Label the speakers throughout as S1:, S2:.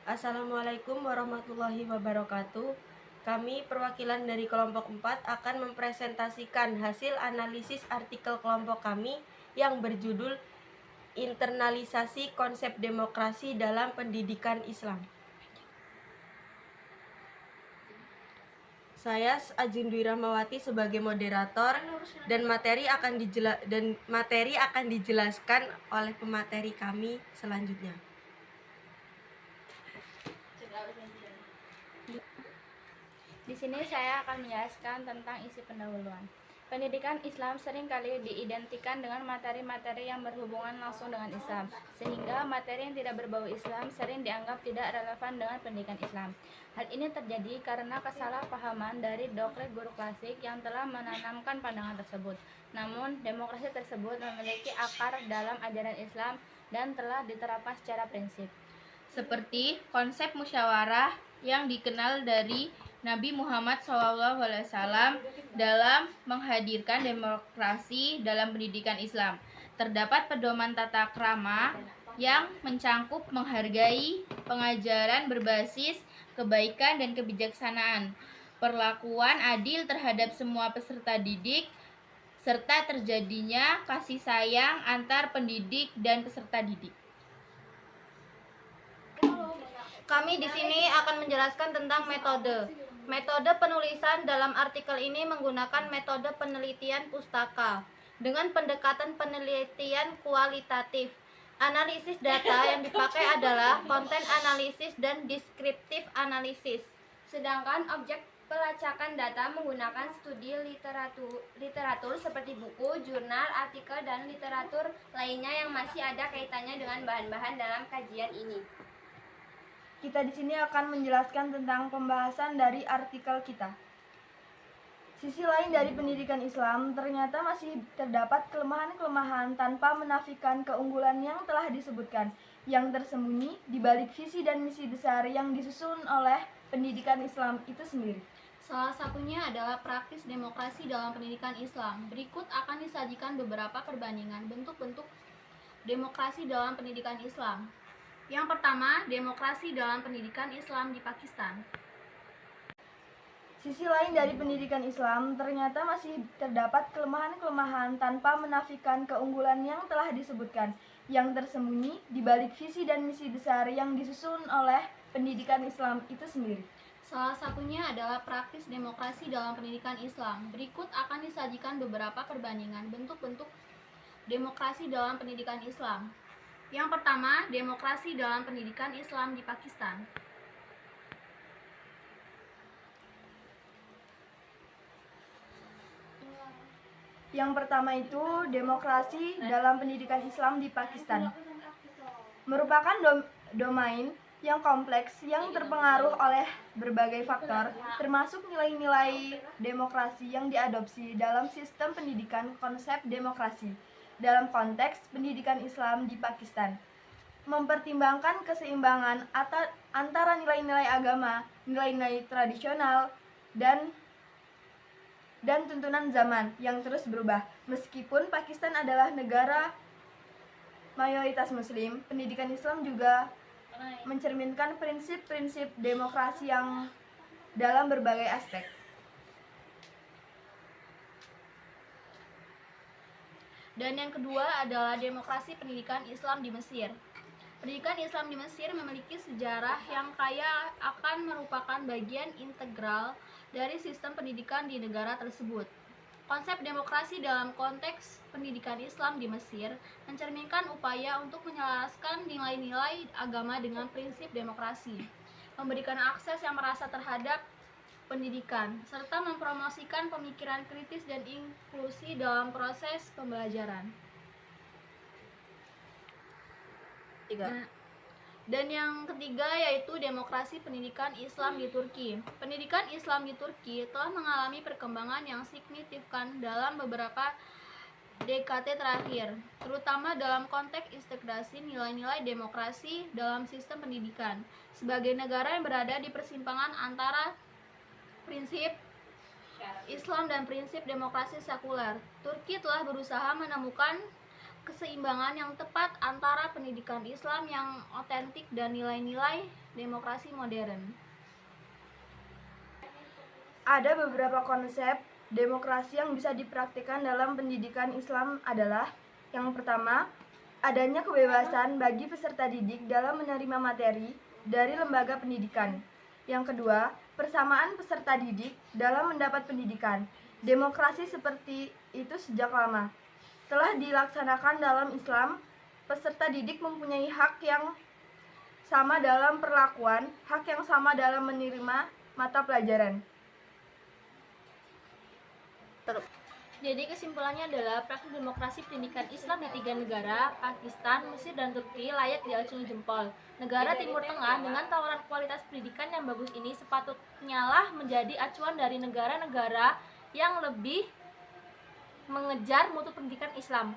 S1: Assalamualaikum warahmatullahi wabarakatuh. Kami perwakilan dari kelompok 4 akan mempresentasikan hasil analisis artikel kelompok kami yang berjudul Internalisasi Konsep Demokrasi dalam Pendidikan Islam. Saya Ajin Dwi Rahmawati sebagai moderator dan materi akan dijelaskan oleh pemateri kami selanjutnya.
S2: Di sini saya akan menjelaskan tentang isi pendahuluan. Pendidikan Islam seringkali diidentikan dengan materi-materi yang berhubungan langsung dengan Islam, sehingga materi yang tidak berbau Islam sering dianggap tidak relevan dengan pendidikan Islam. Hal ini terjadi karena kesalahpahaman dari doktrin guru klasik yang telah menanamkan pandangan tersebut. Namun, demokrasi tersebut memiliki akar dalam ajaran Islam dan telah diterapkan secara prinsip.
S3: Seperti konsep musyawarah yang dikenal dari Nabi Muhammad SAW dalam menghadirkan demokrasi dalam pendidikan Islam. Terdapat pedoman tata krama yang mencangkup menghargai, pengajaran berbasis kebaikan dan kebijaksanaan, perlakuan adil terhadap semua peserta didik, serta terjadinya kasih sayang antar pendidik dan peserta didik.
S4: Kami di sini akan menjelaskan tentang metode. Metode penulisan dalam artikel ini menggunakan metode penelitian pustaka dengan pendekatan penelitian kualitatif. Analisis data yang dipakai adalah konten analisis dan deskriptif analisis.
S2: Sedangkan objek pelacakan data menggunakan studi literatur seperti buku, jurnal, artikel, dan literatur lainnya yang masih ada kaitannya dengan bahan-bahan dalam kajian ini.
S5: Kita di sini akan menjelaskan tentang pembahasan dari artikel kita. Sisi lain dari pendidikan Islam ternyata masih terdapat kelemahan-kelemahan tanpa menafikan keunggulan yang telah disebutkan, yang tersembunyi di balik visi dan misi besar yang disusun oleh pendidikan Islam itu sendiri.
S4: Salah satunya adalah praktis demokrasi dalam pendidikan Islam. Berikut akan disajikan beberapa perbandingan bentuk-bentuk demokrasi dalam pendidikan Islam. Yang pertama, demokrasi dalam pendidikan Islam di Pakistan.
S5: Sisi lain dari pendidikan Islam ternyata masih terdapat kelemahan-kelemahan tanpa menafikan keunggulan yang telah disebutkan, yang tersembunyi di balik visi dan misi besar yang disusun oleh pendidikan Islam itu sendiri.
S4: Salah satunya adalah praktis demokrasi dalam pendidikan Islam. Berikut akan disajikan beberapa perbandingan bentuk-bentuk demokrasi dalam pendidikan Islam. Yang pertama, demokrasi dalam pendidikan Islam di Pakistan.
S5: Yang pertama itu demokrasi dalam pendidikan Islam di Pakistan. Merupakan domain yang kompleks yang terpengaruh oleh berbagai faktor, termasuk nilai-nilai demokrasi yang diadopsi dalam sistem pendidikan konsep demokrasi dalam konteks pendidikan Islam di Pakistan. Mempertimbangkan keseimbangan antara nilai-nilai agama, nilai-nilai tradisional, dan tuntunan zaman yang terus berubah. Meskipun Pakistan adalah negara mayoritas muslim, pendidikan Islam juga mencerminkan prinsip-prinsip demokrasi yang dalam berbagai aspek.
S4: Dan yang kedua adalah demokrasi pendidikan Islam di Mesir. Pendidikan Islam di Mesir memiliki sejarah yang kaya akan merupakan bagian integral dari sistem pendidikan di negara tersebut. Konsep demokrasi dalam konteks pendidikan Islam di Mesir mencerminkan upaya untuk menyelaraskan nilai-nilai agama dengan prinsip demokrasi, memberikan akses yang merasa terhadap pendidikan, serta mempromosikan pemikiran kritis dan inklusi dalam proses pembelajaran. Dan yang ketiga yaitu demokrasi pendidikan Islam di Turki. Pendidikan Islam di Turki telah mengalami perkembangan yang signifikan dalam beberapa dekade terakhir, terutama dalam konteks integrasi nilai-nilai demokrasi dalam sistem pendidikan. Sebagai negara yang berada di persimpangan antara prinsip Islam dan prinsip demokrasi sekuler, Turki telah berusaha menemukan keseimbangan yang tepat antara pendidikan Islam yang otentik dan nilai-nilai demokrasi modern.
S5: Ada beberapa konsep demokrasi yang bisa dipraktikkan dalam pendidikan Islam adalah: yang pertama, adanya kebebasan bagi peserta didik dalam menerima materi dari lembaga pendidikan. Yang kedua, persamaan peserta didik dalam mendapat pendidikan. Demokrasi seperti itu sejak lama telah dilaksanakan dalam Islam. Peserta didik mempunyai hak yang sama dalam perlakuan, hak yang sama dalam menerima mata pelajaran.
S4: Jadi kesimpulannya adalah praktik demokrasi pendidikan Islam di 3 negara, Pakistan, Mesir, dan Turki layak diacungi jempol. Negara Timur Tengah dengan tawaran kualitas pendidikan yang bagus ini sepatutnya lah menjadi acuan dari negara-negara yang lebih mengejar mutu pendidikan Islam.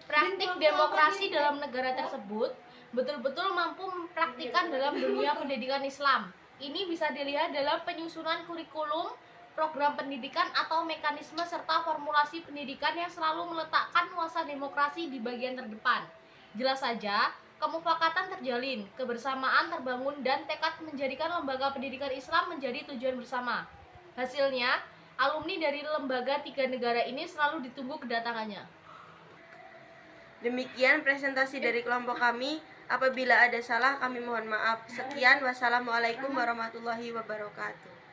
S3: Praktik demokrasi dalam negara tersebut betul-betul mampu mempraktikkan dalam dunia pendidikan Islam. Ini bisa dilihat dalam penyusunan kurikulum, program pendidikan atau mekanisme serta formulasi pendidikan yang selalu meletakkan nuansa demokrasi di bagian terdepan. Jelas saja, kemufakatan terjalin, kebersamaan terbangun, dan tekad menjadikan lembaga pendidikan Islam menjadi tujuan bersama. Hasilnya, alumni dari lembaga 3 negara ini selalu ditunggu kedatangannya.
S1: Demikian presentasi dari kelompok kami. Apabila ada salah kami mohon maaf. Sekian, wassalamualaikum warahmatullahi wabarakatuh.